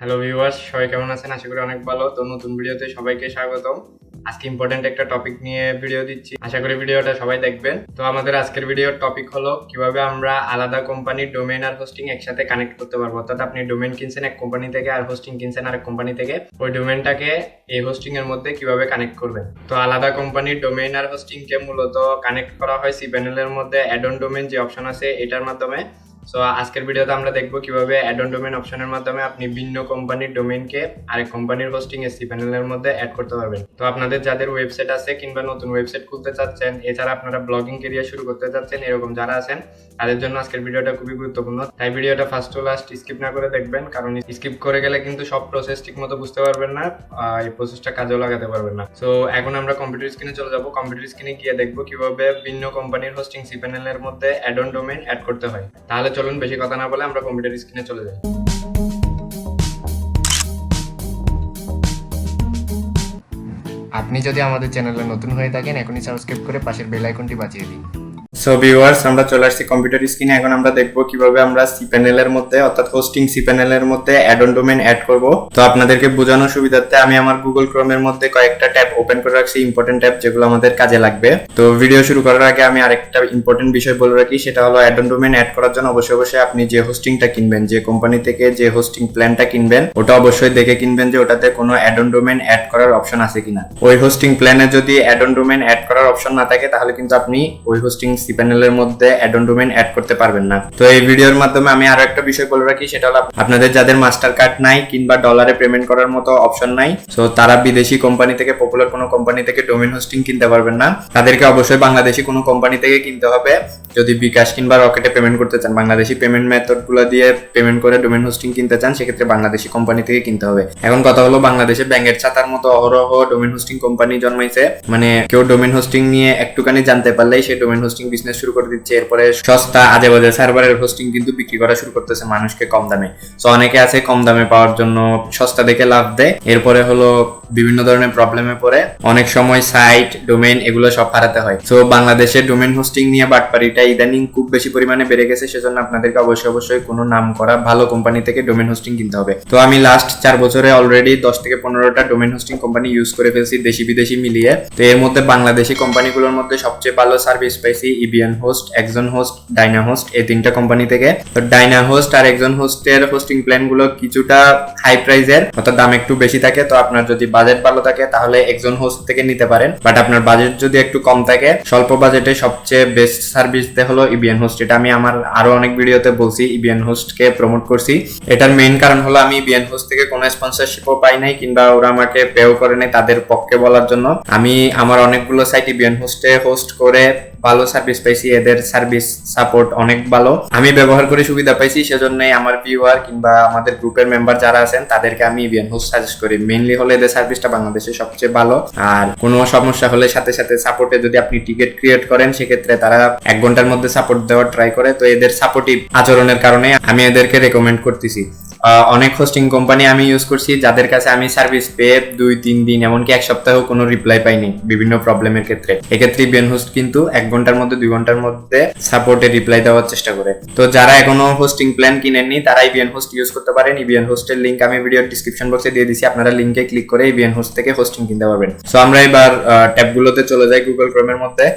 Hello viewers, সবাই কেমন আছেন? আশা করি অনেক ভালো। তো নতুন ভিডিওতে সবাইকে স্বাগতম। আজকে ইম্পর্টেন্ট একটা টপিক নিয়ে ভিডিও দিচ্ছি, আশা করি ভিডিওটা সবাই দেখবেন। তো আমাদের আজকের ভিডিওর টপিক হলো কিভাবে আমরা আলাদা কোম্পানির ডোমেইন আর হোস্টিং একসাথে কানেক্ট করতে পারবো। অর্থাৎ আপনি ডোমেইন কিনছেন এক কোম্পানি থেকে আর হোস্টিং কিনছেন আরেক কোম্পানি থেকে, ওই ডোমেইনটাকে এই হোস্টিং এর মধ্যে কিভাবে কানেক্ট করবেন। তো আলাদা কোম্পানির ডোমেইন আর হোস্টিং কে মূলত কানেক্ট করা হয় cPanel এর মধ্যে অ্যাডন ডোমেইন যে অপশন আছে এটার মাধ্যমে। সো আজকের ভিডিওতে আমরা দেখবো কিভাবে অ্যাডন ডোমেইন অপশনের মাধ্যমে আপনি ভিন্ন কোম্পানির ডোমেইনকে আরেক কোম্পানির হোস্টিং এর cPanel এর মধ্যে অ্যাড করতে পারবেন। তো আপনাদের যাদের ওয়েবসাইট আছে কিংবা নতুন ওয়েবসাইট খুলতে চাচ্ছেন, এছাড়া আপনারা ব্লগিং ক্যারিয়ার শুরু করতে চাচ্ছেন, এরকম যারা আছেন তাদের জন্য আজকের ভিডিওটা খুবই গুরুত্বপূর্ণ। তাই ভিডিওটা ফার্স্ট টু লাস্ট স্কিপ না করে দেখবেন, কারণ স্কিপ করে গেলে কিন্তু সব প্রসেস ঠিক মতো বুঝতে পারবেন না, এই প্রসেসটা কাজেও লাগাতে পারবেন না। সো এখন আমরা কম্পিউটার স্ক্রিনে চলে যাব। কম্পিউটার স্ক্রিনে গিয়ে দেখবো কিভাবে ভিন্ন কোম্পানির হোস্টিং cPanel এর মধ্যে অ্যাডন ডোমেইন অ্যাড করতে হয়। তাহলে চলুন বেশি কথা না বলে আমরা কম্পিউটার স্ক্রিনে চলে যাই। আপনি যদি আমাদের চ্যানেলে নতুন হয়ে থাকেন, এখনই সাবস্ক্রাইব করে পাশের বেল আইকনটি বাজিয়ে দিন। সো ভিউয়ার্স, আমরা চলে আসছি কম্পিউটার স্ক্রিনে। এখন আমরা দেখবো কিভাবে আমরা cPanel এর মধ্যে অর্থাৎ হোস্টিং cPanel এর মধ্যে অ্যাডন ডোমেইন অ্যাড করব। তো আপনাদেরকে বোঝানোর সুবিধার্থে আমি আমার গুগল ক্রোমের মধ্যে কয়েকটা ট্যাব ওপেন করে রাখছি, ইম্পর্টেন্ট ট্যাব যেগুলো আমাদের কাজে লাগবে। তো ভিডিও শুরু করার আগে আমি আরেকটা ইম্পর্টেন্ট বিষয় বলে রাখি, সেটা হলো অ্যাডন ডোমেইন অ্যাড করার জন্য অবশ্যই আপনি যে হোস্টিংটা কিনবেন, যে কোম্পানি থেকে যে হোস্টিং প্ল্যানটা কিনবেন, ওটা অবশ্যই দেখে কিনবেন যে ওটাতে কোনো অ্যাডন ডোমেইন অ্যাড করার অপশন আছে কিনা। ওই হোস্টিং প্ল্যানে যদি অ্যাডন ডোমেইন অ্যাড করার অপশন না থাকে, তাহলে কিন্তু আপনি ওই হোস্টিং cPanel এর মধ্যে অ্যাডন ডোমেইন অ্যাড করতে পারবেন না। তো এই ভিডিওর মাধ্যমে আমি আরো একটা বিষয় বলে রাখি, সেটা হলো আপনাদের যাদের মাস্টার কার্ড নাই কিংবা ডলারে পেমেন্ট করার মতো অপশন নাই, সো তারা বিদেশি কোম্পানি থেকে, পপুলার কোনো কোম্পানি থেকে ডোমেইন হোস্টিং কিনতে পারবেন না। তাদেরকে অবশ্যই বাংলাদেশি কোনো কোম্পানি থেকে কিনতে হবে। যদি বিকাশ কিংবা রকেটে পেমেন্ট করতে চান, বাংলাদেশি পেমেন্ট মেথড গুলো দিয়ে পেমেন্ট করে ডোমেইন হোস্টিং কিনতে চান, সেক্ষেত্রে বাংলাদেশি কোম্পানি থেকে কিনতে হবে। এখন কথা হলো, বাংলাদেশে ব্যাঙের ছাতার মতো অহরহ ডোমেইন হোস্টিং কোম্পানি জন্মাইছে। মানে কেউ ডোমেইন হোস্টিং নিয়ে একটুখানি জানতে পারলেই সে ডোমেইন হোস্টিং বিজনেস শুরু করে দিচ্ছে। এরপরে সস্তা আজে বাজে সার্ভারের হোস্টিং কিন্তু বিক্রি করা শুরু করতেছে মানুষকে কম দামে। সো অনেকে আছে কম দামে পাওয়ার জন্য সস্তা দেখে লাভ দেয়, এরপরে হলো বিভিন্ন ধরনের প্রবলেমে পড়ে, অনেক সময় সাইট, ডোমেইন এগুলো সব হারাতে হয়। সো বাংলাদেশে ডোমেইন হোস্টিং নিয়ে বাটপারিটা ইদানিং খুব বেশি পরিমাণে বেড়ে গেছে। সেজন্য আপনাদেরকে অবশ্যই কোনো নাম করা ভালো কোম্পানি থেকে ডোমেইন হোস্টিং কিনতে হবে। তো আমি লাস্ট 4 বছরে অলরেডি 10 থেকে 15টা ডোমেইন হোস্টিং কোম্পানি ইউজ করে ফেলছি, দেশি বিদেশি মিলিয়ে। তো এর মধ্যে বাংলাদেশি কোম্পানিগুলোর মধ্যে সবচেয়ে ভালো সার্ভিস পাইছি EBN host, Exon host, Dyna host, এই 3টা কোম্পানি থেকে। তো ডাইনা হোস্ট আর এক্সন হোস্টের হোস্টিং প্ল্যান গুলো কিছুটা হাই প্রাইসের, অর্থাৎ দাম একটু বেশি থাকে। তো আপনার যদি বাজেট ভালো থাকে তাহলে এক্সন হোস্ট থেকে নিতে পারেন, বাট আপনার বাজেট যদি একটু কম থাকে, স্বল্প বাজেটে সবচেয়ে বেস্ট সার্ভিস দেয় হলো ইবিএন হোস্ট। এটা আমি আমার আরো অনেক ভিডিওতে বলছি, ইবিএন হোস্ট কে প্রমোট করছি। এটার মেইন কারণ হলো আমি ইবিএন হোস্ট থেকে কোনো স্পন্সরশিপও পাই নাই কিংবা ওরা আমাকে পেও করে নাই তাদের পক্ষে বলার জন্য। আমি আমার অনেকগুলো সাইট ইবিএন হোস্টে হোস্ট করে ভালো সার্ভিস পাইছি, এদের সার্ভিস সাপোর্ট অনেক ভালো, আমি ব্যবহার করে সুবিধা পাইছি। সেজন্যই আমার ভিউয়ার কিংবা আমাদের গ্রুপের মেম্বার যারা আছেন তাদেরকে আমি ইবিএন হোস্ট সাজেস্ট করি। মেইনলি হলো এদের সার্ভিসটা বাংলাদেশে সবচেয়ে ভালো, আর কোনো সমস্যা হলে সাথে সাথে সাপোর্টে যদি আপনি টিকেট ক্রিয়েট করেন, সেক্ষেত্রে তারা 1 ঘন্টার মধ্যে সাপোর্ট দেওয়ার ট্রাই করে। তো এদের সাপোর্টিভ আচরণের কারণে আমি এদেরকে রেকমেন্ড করতেছি। অনেক হোস্টিং কোম্পানি আমি ইউজ করছি যাদের কাছে আমি সার্ভিস পেয়ে 2-3 দিন এমনকি 1 সপ্তাহ কোনো রিপ্লাই পাইনি বিভিন্ন প্রবলেমের ক্ষেত্রে। এক্ষেত্রে ইবিএন হোস্ট কিন্তু 1 ঘন্টার মধ্যে 2 ঘন্টার মধ্যে সাপোর্টে রিপ্লাই দেওয়ার চেষ্টা করে। তো যারা এখনো হোস্টিং প্ল্যান কিনেননি তারা ইবিএন হোস্ট ইউজ করতে পারেন। ইবিএন হোস্টের লিংক আমি ভিডিওর ডিসক্রিপশন বক্সে দিয়ে দিছি, আপনারা লিংকে ক্লিক করে ইবিএন হোস্ট থেকে হোস্টিং কিনতে পারবেন। সো আমরা এবার ট্যাবগুলোতে চলে যাই গুগল ক্রোমের মধ্যে।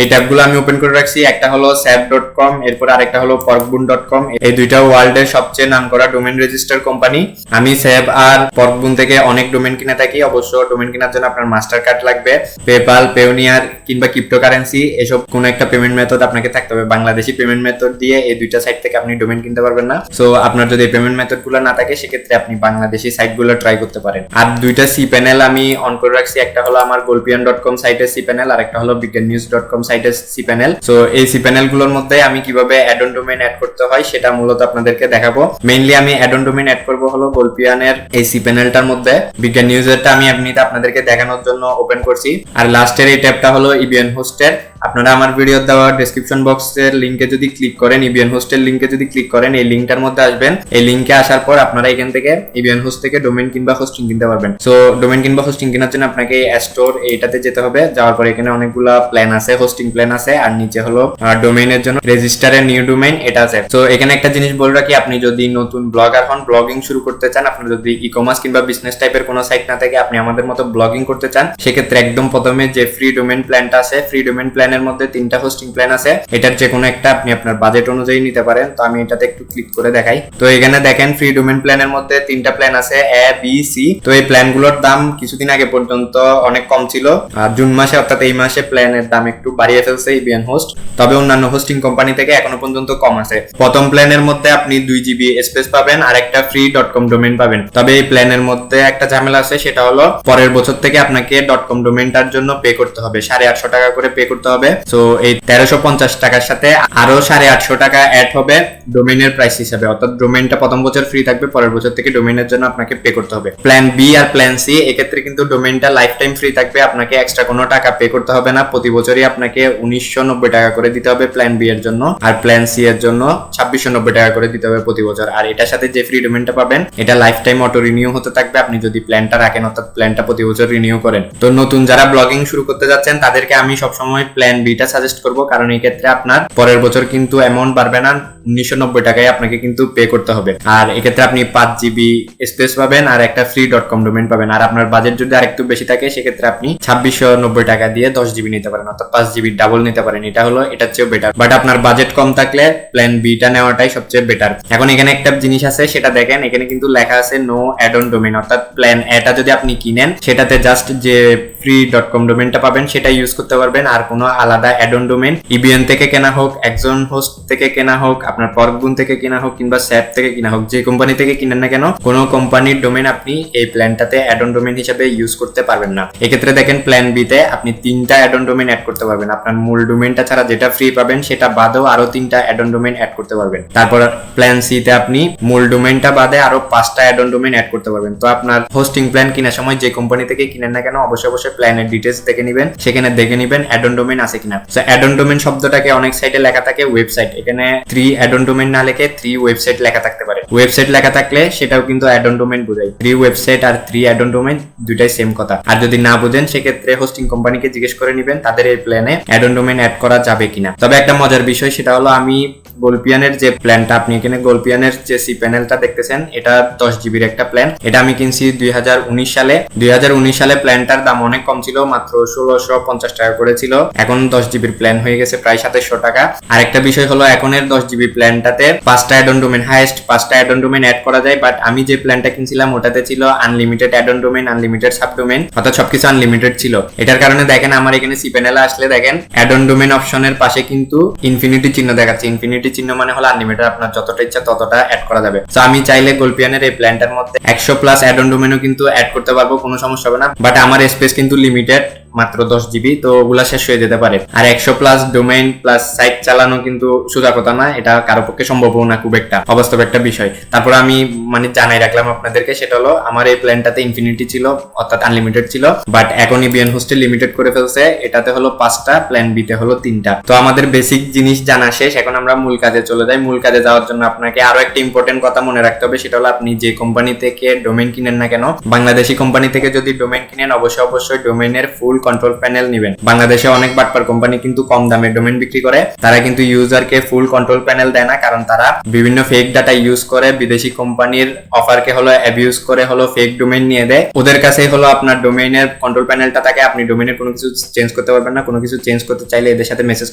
এই ট্যাবগুলো আমি ওপেন করে রাখছি, একটা হলো sap.com, এরপর আরেকটা হলো porkbun.com। এই দুইটা ওয়ার্ল্ডের সবচেয়ে নামকরা ডোমেইন রেজিস্টার কোম্পানি। আমি স্যাপ আর porkbun থেকে অনেক ডোমেইন কিনে থাকি। অবশ্য ডোমেইন কেনার জন্য আপনার মাস্টার কার্ড লাগবে, পেপাল, পেওনিয়ার কিংবা ক্রিপ্টোকারেন্সি এসব কোনো একটা পেমেন্ট মেথড আপনাকে থাকতে হবে। বাংলাদেশি পেমেন্ট মেথড দিয়ে এই দুইটা সাইট থেকে আপনি ডোমেইন কিনতে পারবেন না। সো আপনার যদি পেমেন্ট মেথড গুলো না থাকে, সেক্ষেত্রে আপনি বাংলাদেশি সাইটগুলো ট্রাই করতে পারেন। আর দুইটা cPanel আমি অন করে রাখছি, একটা হলো আমার golpian.com সাইটের cPanel আর একটা হলো bignnews.com সাইটের cPanel। সো এই cPanel গুলোর মধ্যে আমি কিভাবে অ্যাডন ডোমেইন অ্যাড করতে হয় সেটা মূলত আপনাদেরকে দেখাবো। মেইনলি আমি অ্যাডন ডোমেইন অ্যাড করব হলো golpian-এর এই cPanelটার মধ্যে। বিজ্ঞান নিউজেরটা আমি এমনিতে আপনাদেরকে দেখানোর জন্য ওপেন করছি। আর লাস্টের এই ট্যাবটা হলো ইবিএন হোস্টের। আপনারা আমার ভিডিও দেওয়া ডেসক্রিপশন বক্সের লিংকে যদি ক্লিক করেন, ইবিএন হোস্টের লিংকে যদি ক্লিক করেন, এই লিংকটার মধ্যে আসবেন। এই লিংকে আসার পর আপনারা এখান থেকে ইবিএন হোস্ট থেকে ডোমেইন কিংবা হোস্টিং কিনতে পারবেন। সো ডোমেইন কিংবা হোস্টিং কেনার জন্য আপনাকে স্টোর এইটাতে যেতে হবে। যাওয়ার পর এখানে অনেকগুলা প্ল্যান আছে, হোস্টিং প্ল্যান আছে, আর নিচে হলো ডোমেইনের জন্য রেজিস্টারের নিউ ডোমেইন এটা আছে। সো এখানে একটা জিনিস বলে রাখি, আপনি যদি নতুন ব্লগার হন, ব্লগিং শুরু করতে চান, আপনার যদি ই-কমার্স কিংবা বিজনেস টাইপের কোনো সাইট না থাকে, আপনি আমাদের মতো ব্লগিং করতে চান, সেক্ষেত্রে একদম প্রথমে যে ফ্রি ডোমেইন প্ল্যানটা আছে, ফ্রি ডোমেইন প্ল্যানের মধ্যে 3টা হোস্টিং প্ল্যান আছে। এটার যে কোনো একটা আপনি আপনার বাজেট অনুযায়ী নিতে পারেন। তো আমি এটাতে একটু ক্লিক করে দেখাই। তো এখানে দেখেন ফ্রি ডোমেইন প্ল্যানের মধ্যে 3টা প্ল্যান আছে, এ বি সি। তো এই প্ল্যানগুলোর দাম কিছুদিন আগে পর্যন্ত অনেক কম ছিল, আর জুন মাসে অর্থাৎ এই মাসে প্ল্যানের দাম একটু বাড়িয়ে ফেলছে ইবিএন হোস্ট। তবে অন্যান্য হোস্টিং কোম্পানি থেকে এখনো পর্যন্ত কম আছে। প্রথম প্ল্যানের মধ্যে আপনি 2 জিবি স্পেস পাবেন আর একটা ফ্রি .com ডোমেইন পাবেন। তবে এই প্ল্যানের মধ্যে একটা ঝামেলা আছে, সেটা হলো পরের বছর থেকে আপনাকে .com ডোমেইনটার জন্য পে করতে হবে, 850 টাকা করে পে করতে হবে। সো এই 1350 টাকার সাথে আরো 850 টাকা অ্যাড হবে ডোমেইনের প্রাইস হিসেবে, অর্থাৎ ডোমেইনটা প্রথম বছর ফ্রি থাকবে, পরের বছর থেকে ডোমেইনের জন্য আপনাকে পে করতে হবে। প্ল্যান বি আর প্ল্যান সি এক্ষেত্রে কিন্তু ডোমেইনটা লাইফ টাইম ফ্রি থাকবে, আপনাকে এক্সট্রা কোনো টাকা পে করতে হবে না। প্রতি বছরই আপনাকে 1990 টাকা করে দিতে হবে প্ল্যান বি এর জন্য, আর প্ল্যান সি এর জন্য 2690 টাকা করে দিতে হবে প্রতি বছর। আর এটার সাথে যে ফ্রি ডোমেইনটা পাবেন, এটা লাইফ টাইম অটো রিনিউ হতে থাকবে আপনি যদি প্ল্যানটা রাখেন, অর্থাৎ প্ল্যানটা প্রতি বছর রিনিউ করেন। তো নতুন যারা ব্লগিং শুরু করতে যাচ্ছেন তাদেরকে আমি সবসময় প্ল্যান বিটা সাজেস্ট করব, কারণ এই ক্ষেত্রে আপনার পরের বছর কিন্তু অ্যামাউন্ট বাড়বে না, 1990 টাকায় আপনাকে কিন্তু পে করতে হবে। আর এক্ষেত্রে আপনি 5 জিবি স্পেস পাবেন আর একটা ফ্রি .com ডোমেইন পাবেন। আর আপনার বাজেট যদি আরেকটু বেশি থাকে, সেক্ষেত্রে আপনি 2690 টাকা দিয়ে 10 জিবি নিতে পারেন, অর্থাৎ 5 জিবি ডাবল নিতে পারেন। এটা হলো এটার চেয়েও বেটার, বাট আপনার বাজেট কম থাকলে প্ল্যান বিটা নেওয়াটাই সবচেয়ে বেটার। এখন এখানে একটা জিনিস আছে, সেটা দেখেন, এখানে কিন্তু লেখা আছে নো অ্যাডন ডোমেইন, অর্থাৎ প্ল্যান এটা যদি আপনি কিনেন, সেটাতে জাস্ট যে ফ্রি .com ডোমেইনটা পাবেন সেটা ইউজ করতে পারবেন, আর কোনো আলাদা অ্যাডন ডোমেইন ইবিএন থেকে কেনা হোক, একজন হোস্ট থেকে কেনা হোক, আপনার পরগুন থেকে কেনা হোক, কিংবা স্যাপ থেকে কেনা হোক, যে কোম্পানি থেকে কিনেন না কেন, কোনো কোম্পানির ডোমেইন আপনি এই প্ল্যানটাতে অ্যাডন ডোমেইন হিসেবে ইউজ করতে পারবেন না। এক্ষেত্রে দেখেন প্ল্যান বি তে আপনি 3টা অ্যাডন ডোমেইন অ্যাড করতে পারবেন, আপনার মূল ডোমেইনটা ছাড়া যেটা ফ্রি পাবেন সেটা বাদেও আরো 3টা অ্যাডন ডোমেইন অ্যাড করতে পারবেন। তারপর প্ল্যান সি তে আপনি মূল ডোমেইনটা বাদে আরো 5টা অ্যাডন ডোমেইন অ্যাড করতে পারবেন। তো আপনার হোস্টিং প্ল্যান কেনার সময় যে কোম্পানি থেকে কিনেন না কেন, অবশ্যই প্ল্যানের ডিটেইলস দেখে নেবেন, সেখানে দেখে নেবেন অ্যাডন ডোমেইন আছে কিনা। সো অ্যাডন ডোমেইন শব্দটাকে অনেক সাইটে লেখা থাকে ওয়েবসাইট, এখানে 3 অ্যাডন ডোমেইন না লিখে 3 ওয়েবসাইট লেখা থাকতে পারে। ওয়েবসাইট লেখা থাকলে সেটাও কিন্তু অ্যাডন ডোমেইন বোঝায়। 3 ওয়েবসাইট আর 3 অ্যাডন ডোমেইন দুটাই সেম কথা। আর যদি না বুঝেন, সেক্ষেত্রে হোস্টিং কোম্পানিকে জিজ্ঞেস করে নেবেন তাদের এই প্ল্যানে অ্যাডন ডোমেইন অ্যাড করা যাবে কিনা। তবে একটা মজার বিষয়, সেটা হলো আমি গোলপিয়ানের যে প্ল্যানটা, আপনি এখানে গোলপিয়ানের যে cPanelটা দেখতেছেন, এটা 10 জিবির একটা প্ল্যান। এটা আমি কিনছি 2019 সালে। 2019 সালে প্ল্যানটার দাম অনেক কম ছিল, মাত্র 1650 টাকা করে ছিল। এখন 10 জিবির প্ল্যান হয়ে গেছে প্রায় 2700 টাকা। আর একটা বিষয় হলো, এখনের 10 জিবি প্ল্যানটাতে 5টা অ্যাডন ডোমেইন, হাইয়েস্ট 5টা অ্যাডন ডোমেইন অ্যাড করা যায়। বাট আমি যে প্ল্যানটা কিনছিলাম ওটাতে ছিল unlimited add-on domain, unlimited subdomain, অর্থাৎ সবকিছু আনলিমিটেড ছিল। এটার কারণে দেখেন আমার এখানে cPanel আসলে দেখেন অ্যাডন ডোমেইন অপশনের পাশে কিন্তু ইনফিনিটি চিহ্ন দেখাচ্ছে। ইনফিনিটি চিহ্ন মানে হলো আনলিমিটেড, আপনার যতটা ইচ্ছা ততটা অ্যাড করা যাবে। তো আমি চাইলে গোলপিয়ানের এই প্ল্যানটার মধ্যে 100+ অ্যাডন ডোমেইনও কিন্তু অ্যাড করতে পারবো, কোনো সমস্যা হবে না। বাট আমার স্পেস কিন্তু লিমিটেড, মাত্র 10 জিবি, তো ওগুলা শেষ হয়ে যেতে পারে। আর 100+ ডোমেইন প্লাস সাইট চালানো কিন্তু সোজা কথা না, এটা কারো পক্ষে সম্ভবও না খুব একটা, অবাস্তব একটা বিষয়। তারপর আমি মানে জানাই রাখলাম আপনাদেরকে, সেটা হলো আমার এই প্ল্যানটাতে ইনফিনিটি ছিল, অর্থাৎ আনলিমিটেড ছিল। বাট এখন ইবিএন হোস্টেল লিমিটেড করে ফেলছে, এটাতে হলো 5টা, প্ল্যান বি তে হলো 3টা। তো আমাদের বেসিক জিনিস জানা শেষ, এখন আমরা মূল কাজে চলে যাই। মূল কাজে যাওয়ার জন্য আপনাকে আরো একটা ইম্পর্টেন্ট কথা মনে রাখতে হবে, সেটা হলো আপনি যে কোম্পানি থেকে ডোমেইন কিনেন না কেন, বাংলাদেশি কোম্পানি থেকে যদি ডোমেইন কিনেন, অবশ্যই ডোমেইনের ফুল কন্ট্রোল প্যানেল নেবেন। বাংলাদেশে অনেক বাটপার কোম্পানি কিন্তু কম দামে ডোমেইন বিক্রি করে, তারা কিন্তু ইউজারকে ফুল কন্ট্রোল প্যানেল দেয় না, কারণ তারা বিভিন্ন ফেক ডাটা ইউজ করে, বিদেশি কোম্পানির অফারকে হলো অ্যাবিউজ করে হলো ফেক ডোমেইন নিয়ে দেয়। ওদের কাছে হলো আপনার ডোমেইনের কন্ট্রোল প্যানেলটা থাকে, আপনি ডোমেইনের কোনো কিছু চেঞ্জ করতে পারবেন না। কোনো কিছু চেঞ্জ করতে চাইলে এদের সাথে মেসেজ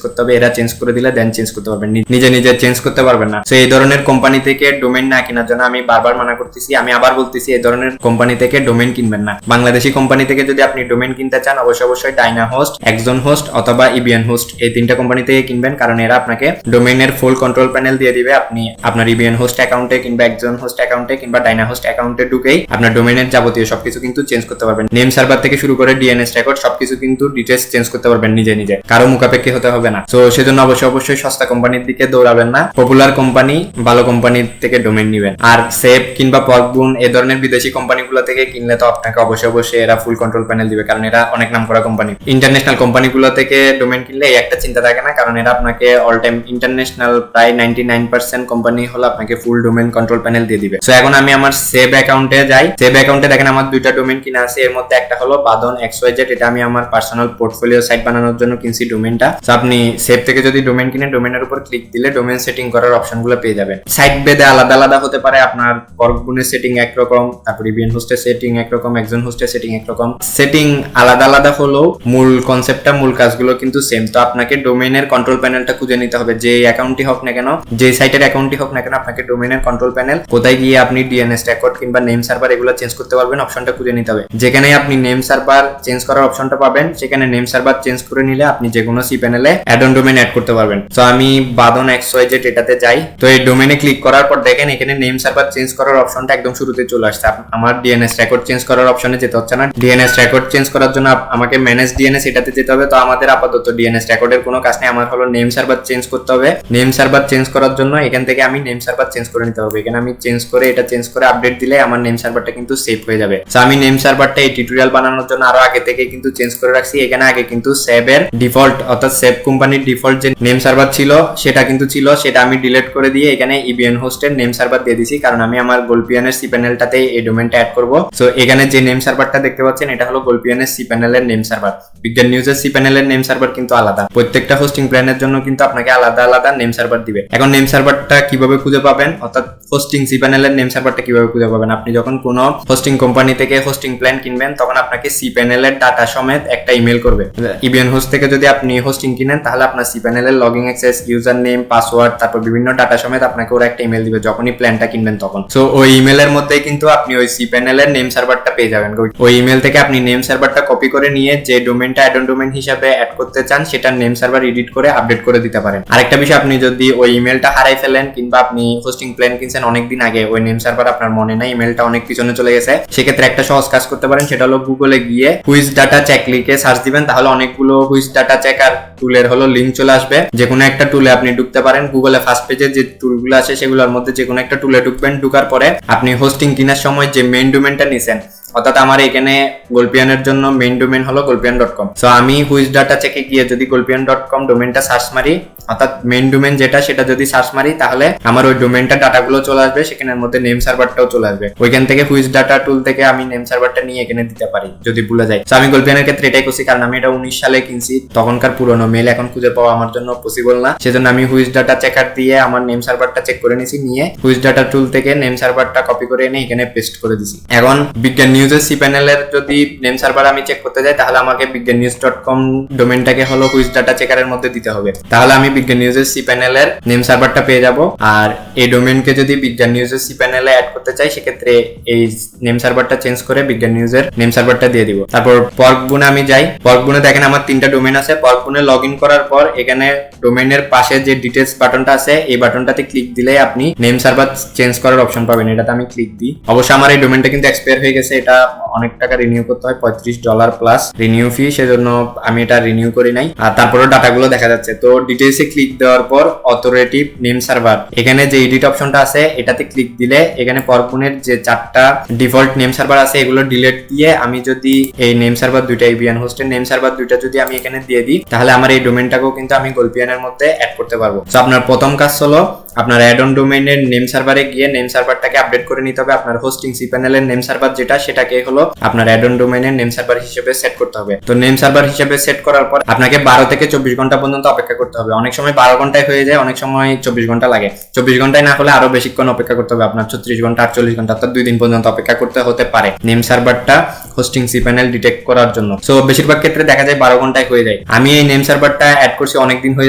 করতে হবে, এরা চেঞ্জ করে দিলে দেন চেঞ্জ করতে পারবেন, নিজে চেঞ্জ করতে পারবেন না। তো এই ধরনের কোম্পানি থেকে ডোমেইন না কেনার জন্য আমি বারবার মানা করতেছি, আমি আবার বলতেছি, এই ধরনের কোম্পানি থেকে ডোমেইন কিনবেন না। বাংলাদেশি কোম্পানি থেকে যদি আপনি ডোমেইন কিনতে চান, অবশ্যই ডাইনা হোস্ট, একজন হোস্ট অথবা ইবিএন হোস্ট, এই 3টা কোম্পানি থেকে কিনবেন, কারণ এরা আপনাকে ডোমেইনের ফুল কন্ট্রোল প্যানেল দিয়ে দিবে। আপনি আপনার ইবিএন হোস্ট অ্যাকাউন্টে কিংবা একজন হোস্ট অ্যাকাউন্টে কিংবা ডাইনা হোস্ট অ্যাকাউন্টে ঢুকেই আপনার ডোমেইনের যাবতীয় সবকিছু কিন্তু চেঞ্জ করতে পারবেন। নেম সার্ভার থেকে শুরু করে ডিএনএস রেকর্ড সবকিছু কিন্তু ডিটেইলস চেঞ্জ করতে পারবেন নিজে, কারো মুখাপেক্ষী হতে হবে না। তো সেজন্য অবশ্যই সস্তা কোম্পানির দিকে দৌড়াবেন না, পপুলার কোম্পানি, ভালো কোম্পানির থেকে ডোমেইন নেবেন। আর সেপ কিংবা পরগুন এই ধরনের বিদেশি কোম্পানিগুলো থেকে কিনলে তো আপনাকে অবশ্যই এরা ফুল কন্ট্রোল প্যানেল দিবে, কারণ এরা অনেক নাম নামকরা কোম্পানি। ইন্টারন্যাশনাল কোম্পানিগুলো থেকে ডোমেইন কিনলে এই একটা চিন্তা থাকে না, কারণ এরা আপনাকে অল টাইম ইন্টারন্যাশনাল প্রায় 99% কোম্পানি হলো আপনাকে ফুল ডোমেইন কন্ট্রোল প্যানেল দিয়ে দিবে। সো এখন আমি আমার সেভ অ্যাকাউন্টে যাই। সেভ অ্যাকাউন্টে দেখেন আমার দুইটা ডোমেইন কিনা আছে, এর মধ্যে একটা হলো বাদন XYZ, এটা আমি আমার পার্সোনাল পোর্টফোলিও সাইট বানানোর জন্য কিনছি ডোমেইনটা। সো আপনি সেভ থেকে যদি ডোমেইন কিনেন, ডোমেইনের উপর ক্লিক দিলে ডোমেইন সেটিং করার অপশনগুলো পেয়ে যাবেন। সাইট ভেদে আলাদা আলাদা হতে পারে, আপনার পরগুনের সেটিং একরকম, তারপর ইবিএন হোস্টের সেটিং একরকম, একজন হোস্টের সেটিং একরকম। সেটিং আলাদা আলাদা হলেও মূল কনসেপ্টটা, মূল কাজগুলো কিন্তু সেম। তো আপনাকে ডোমেইনের কন্ট্রোল প্যানেলটা খুঁজে নিতে হবে, যে অ্যাকাউন্টই হোক না কেন, যে সাইটের অ্যাকাউন্টই হোক না কেন, আপনাকে ডোমেইনের কন্ট্রোল প্যানেল কোথায় গিয়ে আপনি ডিএনএস রেকর্ড কিংবা নেম সার্ভার এগুলো চেঞ্জ করতে পারবেন অপশনটা খুঁজে নিতে হবে। যেখানে আপনি নেম সার্ভার চেঞ্জ করার অপশনটা পাবেন, সেখানে নেম সার্ভার চেঞ্জ করে নিলে আপনি যে কোনো cPanel এ অ্যাডন ডোমেইন অ্যাড করতে পারবেন। তো আমি বাদন XYZ এটাতে যাই। তো এই ডোমেইনে ক্লিক করার পর দেখেন এখানে নেম সার্ভার চেঞ্জ করার অপশনটা একদম শুরুতে চলে আসছে। আমার ডিএনএস রেকর্ড চেঞ্জ করার অপশনে যেতে হচ্ছে না। ডিএনএস রেকর্ড চেঞ্জ করার জন্য আমাকে ম্যানেজ ডিএনএস এটাতে যেতে হবে। তো আমাদের আপাতত ডিএনএস রেকর্ডের কোনো কাজ নেই, আমার হলো নেম সার্ভার চেঞ্জ করতে হবে। নেম সার্ভার চেঞ্জ করার জন্য এখান থেকে আমি নেম সার্ভার চেঞ্জ করে নিতে হবে। এখানে আমি চেঞ্জ করে এটা চেঞ্জ করে আপডেট দিলে আমার নেম সার্ভারটা কিন্তু সেভ হয়ে যাবে। তো আমি নেম সার্ভারটা এই টিউটোরিয়াল বানানোর জন্য আরো আগে থেকে কিন্তু চেঞ্জ করে রাখছি। এখানে আগে কিন্তু সেভ এর ডিফল্ট অর্থাৎ সেভ কোম্পানির ডিফল্ট যে নেম সার্ভার ছিল সেটা কিন্তু ছিল, সেটা আমি ডিলিট করে দিয়ে এখানে ইবিএন হোস্টের নেম সার্ভার দিয়ে দিছি, কারণ আমি আমার গোলপিয়ানের cPanelটাতে এই ডোমেইনটা অ্যাড করব। সো এখানে যে নেম সার্ভারটা দেখতে পাচ্ছেন এটা হলো গোলপিয়ানের cPanel এর নেম সার্ভার। বিজ্ঞান নিউজের cPanel এর নেম সার্ভার কিন্তু আলাদা, প্রত্যেকটা হোস্টিং প্ল্যানের জন্য কিন্তু আপনাকে আলাদা আলাদা নেম সার্ভার দিবে। এখন নেম সার্ভারটা কিভাবে খুঁজে পাবেন, অর্থাৎ হোস্টিং cPanel এর নেম সার্ভারটা কিভাবে খুঁজে পাবেন? আপনি যখন কোনো হোস্টিং কোম্পানি থেকে হোস্টিং প্ল্যান কিনবেন তখন আপনাকে cPanel এর ডাটা সমেত একটা ইমেল করবে। ইবিএন হোস্ট থেকে যদি আপনি হোস্টিং কিনেন তাহলে আপনার cPanel এর login access, user name, password, তারপর বিভিন্ন ডাটা সমেত আপনাকে ওরা একটা ইমেল দিবে যখনই প্ল্যানটা কিনবেন তখন। সো ওই ইমেলের মধ্যে কিন্তু আপনি ওই cPanel এর নেম সার্ভারটা পেয়ে যাবেন। ওই ইমেল থেকে আপনি নেম সার্ভারটা কপি করে নিয়ে যে ডোমেইনটা অ্যাডন ডোমেইন হিসেবে অ্যাড করতে চান সেটার নেম সার্ভার এডিট করে আপডেট করে দিতে পারেন। আরেকটা বিষয়, আপনি যদি ওই ইমেলটা হারাই ফেলেন কিংবা আপনি হোস্টিং প্ল্যান কিনছেন অনেকদিন আগে, ওই নেম সার্ভার আপনার মনে নাই, ইমেলটা অনেক পিছনে চলে গেছে, সেক্ষেত্রে একটা সহজ কাজ করতে পারেন, সেটা হলো গুগলে গিয়ে হুইচ ডাটা চেক লিখে সার্চ দিবেন, তাহলে অনেকগুলো হুইচ ডাটা চেকার টুলের হলো লিংক চলে আসবে। যে কোনো একটা টুলে আপনি ঢুকতে পারেন, গুগলে ফার্স্ট পেজে যে টুলগুলো আছে সেগুলোর মধ্যে যে কোনো একটা টুলে ঢুকবেন। ঢুকার পরে আপনি হোস্টিং কেনার সময় যে মেইন ডোমেইনটা নিছেন, অর্থাৎ আমার এখানে গোলপিয়ানের জন্য মেইন ডোমেইন হলো golpian.com। সো আমি হুইচ ডাটা চেকে গিয়ে যদি golpian.com ডোমেইনটা সার্চ মারি, অর্থাৎ মেইন ডোমেইন যেটা সেটা যদি সার্চ মারি, তাহলে আমার ওই ডোমেইনটা ডাটাগুলো চলে আসবে, সেখানের মধ্যে নেম সার্ভারটাও চলে আসবে। ওইখান থেকে হুইচ ডাটা টুল থেকে আমি নেম সার্ভারটা নিয়ে এখানে দিতে পারি যদি ভুলে যাই। সো আমি গোলপিয়ানের ক্ষেত্রে এটাই করছি, কারণ আমি এটা 19 সালে কিনছি, তখনকার পুরনো মেল এখন খুঁজে পাওয়া আমার জন্য পসিবল না, সেজন্য আমি হুইচ ডাটা চেকার দিয়ে আমার নেম সার্ভারটা চেক করে নিছি, নিয়ে হুইচ ডাটা টুল থেকে নেম সার্ভারটা কপি করে এনে এখানে পেস্ট করে দিছি। এখন বিজ্ঞান নিউজের cPanel এর যদি নেম সার্ভার আমি চেক করতে যাই তাহলে আমাকে বিজ্ঞাননিউজ.com ডোমেইনটাকে হলো হুইচ ডাটা চেকারের মধ্যে দিতে হবে, তাহলে আমি বিজ্ঞান নিউজের cPanel এর নেম সার্ভারটা পেয়ে যাব। আর এই ডোমেইনকে যদি বিজ্ঞান নিউজের cPanel এ অ্যাড করতে চাই সেক্ষেত্রে এই নেম সার্ভারটা চেঞ্জ করে বিজ্ঞান নিউজের নেম সার্ভারটা দিয়ে দিব। তারপর পর্কবুনে আমি যাই। পর্কবুনে দেখেন আমার 3টা ডোমেইন আছে। পর্কবুনে লগইন করার পর এখানে ডোমেইনের পাশে যে ডিটেইলস বাটনটা আছে এই বাটনটাতে ক্লিক দিলে আপনি নেম সার্ভার চেঞ্জ করার অপশন পাবেন। এটাতে আমি ক্লিক দিই। অবশ্য আমার এই ডোমেইনটা কিন্তু এক্সপায়ার হয়ে গেছে, এটা অনেক টাকা রিনিউ করতে হয়, $35 প্লাস রিনিউ ফি, সেজন্য আমি এটা রিনিউ করি নাই। আর তারপরে ডাটাগুলো দেখা যাচ্ছে। তো ডিটেইলসে ক্লিক দেওয়ার পর অথরিটেটিভ নেম সার্ভার, এখানে যে এডিট অপশনটা আছে এটাতে ক্লিক দিলে এখানে পর্কবুনের যে 4টা ডিফল্ট নেম সার্ভার আছে এগুলো ডিলিট দিয়ে আমি যদি এই নেম সার্ভার দুইটা ইবিএন হোস্টের নেম সার্ভার দুইটা যদি আমি এখানে দিয়ে দিই তাহলে আমার এই ডোমেইনটাকেও কিন্তু আমি গোলপিয়ানের মধ্যে অ্যাড করতে পারবো। তো আপনার প্রথম কাজ হলো আপনার অ্যাডন ডোমেইনের নেম সার্ভারে গিয়ে নেম সার্ভারটাকে আপডেট করে নিতে হবে। আপনার হোস্টিং cPanel এর নেম সার্ভার যেটা সেটাকে হলো আপনার অ্যাডন ডোমেইনের নেম সার্ভার হিসেবে সেট করতে হবে। তো নেম সার্ভার হিসেবে সেট করার পর আপনাকে 12 থেকে 24 ঘন্টা পর্যন্ত অপেক্ষা করতে হবে। অনেক সময় 12 ঘন্টায় হয়ে যায়, অনেক সময় 24 ঘন্টা লাগে। 24 ঘন্টায় না হলে আরো বেশিক্ষণ অপেক্ষা করতে হবে, আপনার 36 ঘন্টা 48 ঘন্টা অর্থাৎ 2 দিন পর্যন্ত অপেক্ষা করতে হতে পারে নেম সার্ভারটা হোস্টিং cPanel ডিটেক্ট করার জন্য। সো বেশিরভাগ ক্ষেত্রে দেখা যায় 12 ঘন্টায় হয়ে যায়। আমি এই নেম সার্ভারটা অ্যাড করছি অনেক দিন হয়ে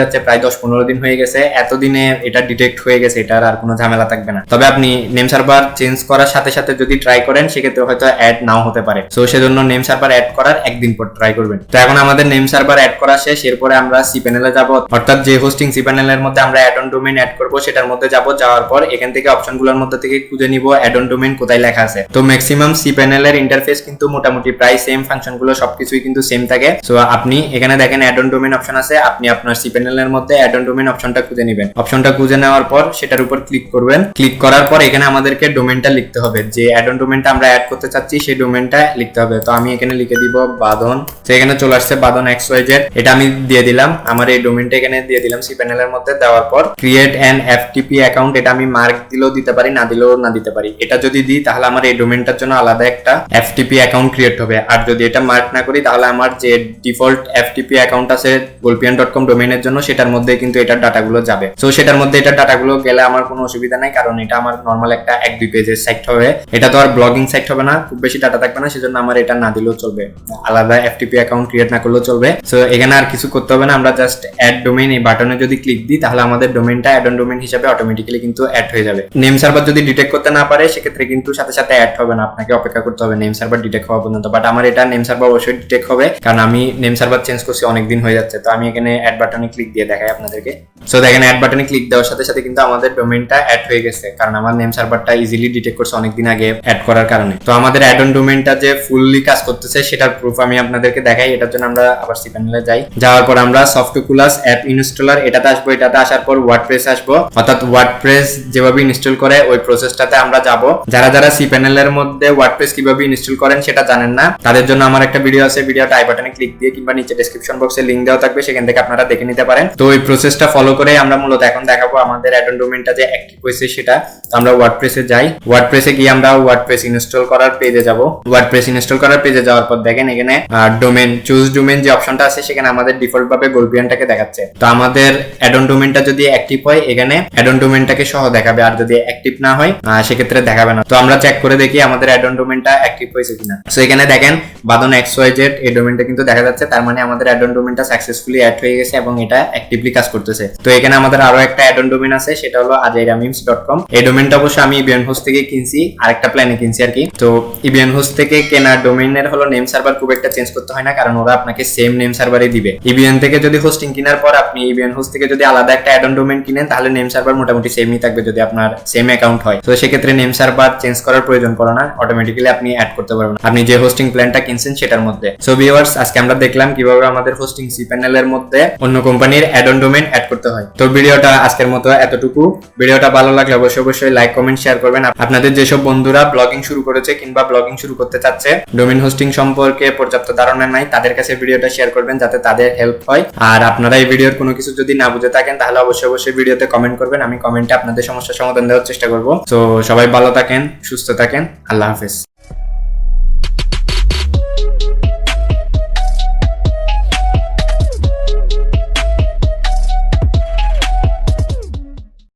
যাচ্ছে, প্রায় 10-15 দিন হয়ে গেছে। এতদিনে এটা ডিটেক্ট হয়ে গেছে, এটার আর কোনো ঝামেলা থাকবে না। তবে আপনি নেম সার্ভার চেঞ্জ করার সাথে সাথে যদি ট্রাই করেন সেক্ষেত্রে হয়তো অ্যাড নাও হতে পারে। সো সেজন্য নেম সার্ভার অ্যাড করার একদিন পর ট্রাই করবেন। তো এখন আমাদের নেম সার্ভার অ্যাড করা শেষ, এরপরে আমরা cPanel এ যাব, অর্থাৎ যে হোস্টিং cPanel এর মধ্যে আমরা অ্যাডন ডোমেইন অ্যাড করব সেটার মধ্যে যাব। যাওয়ার পর এখান থেকে অপশনগুলোর মধ্যে থেকে খুঁজে নিব অ্যাডন ডোমেইন কোথায় লেখা আছে। তো ম্যাক্সিমাম cPanel এর ইন্টারফেস কিন্তু মোটামুটি প্রায় সেম, ফাংশনগুলো সবকিছুই কিন্তু সেম থাকে। সো আপনি এখানে দেখেন অ্যাডন ডোমেইন অপশন আছে, আপনি আপনার cPanel এর মধ্যে অ্যাডন ডোমেইন অপশনটা খুঁজে নেবেন। অপশনটা খুঁজে নেওয়ার পর সেটার উপর ক্লিক করবেন। ক্লিক করার পর এখানে আমাদেরকে ডোমেইনটা লিখতে হবে, যে অ্যাডন ডোমেইনটা আমরা অ্যাড করতে চাচ্ছি সেই ডোমেইন ডোমেনটা লিখতে হবে। তো আমি এখানে লিখে দিব বাঁধন। তো এখানে চলে আসছে বাঁধন XYZ, এটা আমি দিয়ে দিলাম, আমার এই ডোমেনটা এখানে দিয়ে দিলাম cPanel এর মধ্যে। দেওয়ার পর ক্রিয়েট অ্যান FTP অ্যাকাউন্ট, এটা আমি মার্ক দিলেও দিতে পারি, না দিলেও না দিতে পারি। এটা যদি দিই তাহলে আমার এই ডোমেনটার জন্য আলাদা একটা FTP অ্যাকাউন্ট ক্রিয়েট হবে, আর যদি এটা মার্ক না করি তাহলে আমার যে ডিফল্ট FTP অ্যাকাউন্ট আছে golpian.com ডোমেইনের জন্য সেটার মধ্যে কিন্তু এটার ডাটাগুলো যাবে। সো সেটার মধ্যে এটার ডাটাগুলো গেলে আমার কোনো অসুবিধা নাই, কারণ এটা আমার নরমাল একটা 1-2 পেজের সাইট হবে, এটা তো আর ব্লগিং সাইট হবে না, খুব বেশি ডাটা থাকবে না, সেজন্য আমার এটা না দিলেও চলবে, আলাদা FTP অ্যাকাউন্ট ক্রিয়েট না করলেও চলবে। সো এখানে আর কিছু করতে হবে না, আমরা জাস্ট অ্যাড ডোমেইন এই বাটনে যদি ক্লিক দিই তাহলে আমাদের ডোমেইনটা অ্যাডন ডোমেইন হিসেবে অটোমেটিক্যালি কিন্তু অ্যাড হয়ে যাবে। নেম সার্ভার যদি ডিটেক্ট করতে না পারে সেক্ষেত্রে কিন্তু সাথে সাথে অ্যাড হবে না, আপনাকে অপেক্ষা করতে হবে নেম সার্ভার ডিটেক্ট হওয়া পর্যন্ত। বাট আমার এটা নেম সার্ভার অবশ্যই ডিটেক্ট হবে, কারণ আমি নেম সার্ভার চেঞ্জ করছি অনেকদিন হয়ে যাচ্ছে। তো আমি এখানে অ্যাড বাটনে ক্লিক দিয়ে দেখাই আপনাদেরকে। সো দেখেন অ্যাড বাটনে ক্লিক দেওয়ার সাথে সাথে কিন্তু আমাদের ডোমেইনটা অ্যাড হয়ে গেছে, কারণ আমার নেম সার্ভারটা ইজিলি ডিটেক্ট করছে অনেকদিন আগে অ্যাড করার কারণে। তো আমাদের অ্যাডন ডোমেইনটা যে ফুললি কাজ করতেছে সেটার প্রুফ আমি আপনাদেরকে দেখাই। এটার জন্য আমরা আবার cPanel এ যাই, যাওয়ার পর আমরা সফটকুলাস অ্যাপ ইনস্টলার এটাতে আসবো। এটাতে আসার পর ওয়ার্ডপ্রেস আসবো, অর্থাৎ ওয়ার্ডপ্রেস যেভাবে ইনস্টল করে ওই প্রসেসটাতে আমরা যাব। যারা যারা cPanel এর মধ্যে ওয়ার্ডপ্রেস কিভাবে ইনস্টল করেন সেটা জানেন না, তাদের জন্য আমার একটা ভিডিও আছে, ভিডিওটা আই বাটনে ক্লিক দিয়ে কিংবা নিচে ডেসক্রিপশন বক্সে লিংক দেওয়া থাকবে, সেখান থেকে আপনারা দেখে নিতে পারেন। তো ওই প্রসেসটা ফলো করে আমরা মূলত এখন দেখাবো আমাদের অ্যাডন ডোমেইনটা যে অ্যাক্টিভ হয়েছে সেটা। তো আমরা ওয়ার্ডপ্রেসে যাই, ওয়ার্ডপ্রেসে গিয়ে আমরা ওয়ার্ডপ্রেস ইনস্টল করার পেজে যাব। ওয়ার্ডপ্রেস ইনস্টল করার পেজে যাওয়ার পর দেখেন এখানে ডোমেইন চুজ ডোমেইন যে অপশনটা আছে সেখানে আমাদের ডিফল্ট ভাবে গোলপিয়ানটাকে দেখাচ্ছে। তো আমাদের অ্যাডন ডোমেইনটা যদি অ্যাক্টিভ হয় এখানে অ্যাডন ডোমেইনটাকে সহ দেখাবে, আর যদি অ্যাক্টিভ না হয় সেক্ষেত্রে দেখাবে না। তো আমরা চেক করে দেখি আমাদের অ্যাডন ডোমেইনটা অ্যাক্টিভ হয়েছে কিনা। সো এখানে দেখেন বাঁধন XYZ এই ডোমেইনটা কিন্তু দেখা যাচ্ছে, তার মানে আমাদের অ্যাডন ডোমেইনটা সাকসেসফুলি অ্যাড হয়ে গেছে এবং এটা অ্যাক্টিভলি কাজ করতেছে। তো এখানে আমাদের আরো একটা অ্যাডন ডোমেইন আছে, সেটা হলো ajairamemes.com। এই ডোমেইনটা অবশ্য আমি ইবিএন হোস্ট থেকে কিনছি, আরেকটা প্ল্যানে কিনছি আর কি। তো ইবিএন হোস্ট থেকে কেনা ডোমেইনের হলো নেম সার্ভার খুব একটা চেঞ্জ করতে হয় না, কারণ ওরা আপনাকে সেম নেম সার্ভারই দিবে। ইবিএন থেকে যদি হোস্টিং কেনার পর আপনি ইবিএন হোস্ট থেকে যদি আলাদা একটা অ্যাডন ডোমেইন কিনেন তাহলে নেম সার্ভার মোটামুটি সেমই থাকবে যদি আপনার সেম অ্যাকাউন্ট হয়। তো সেক্ষেত্রে নেম সার্ভার চেঞ্জ করার প্রয়োজন পড়ে না, অটোমেটিক্যালি আপনি অ্যাড করতে পারবেন আপনি যে হোস্টিং প্ল্যানটা কিনছেন সেটার মধ্যে। সো ভিউয়ার্স, আজকে আমরা দেখলাম কিভাবে আমাদের হোস্টিং cPanel এর মধ্যে অন্য কোম্পানির অ্যাডন ডোমেইন অ্যাড করতে হয়। তো ভিডিওটা আজকের মতো এতটুকু। ভিডিওটা ভালো লাগলে অবশ্যই লাইক কমেন্ট শেয়ার করবেন। আপনাদের যেসব বন্ধুরা ব্লগিং শুরু করেছে কিংবা ব্লগিং শুরু করতে চাচ্ছে, ডোমেইন হোস্টিং সম্পর্কে পর্যাপ্ত ধারণা নাই, তাদের কাছে ভিডিওটা শেয়ার করবেন যাতে তাদের হেল্প হয়। আর আপনারা এই ভিডিওর কোনো কিছু যদি না বুঝে থাকেন তাহলে অবশ্যই ভিডিওতে কমেন্ট করবেন, আমি কমেন্টে আপনাদের সমস্যার সমাধান দেওয়ার চেষ্টা করব। তো সবাই ভালো থাকেন, সুস্থ থাকেন, আল্লাহ হাফেজ।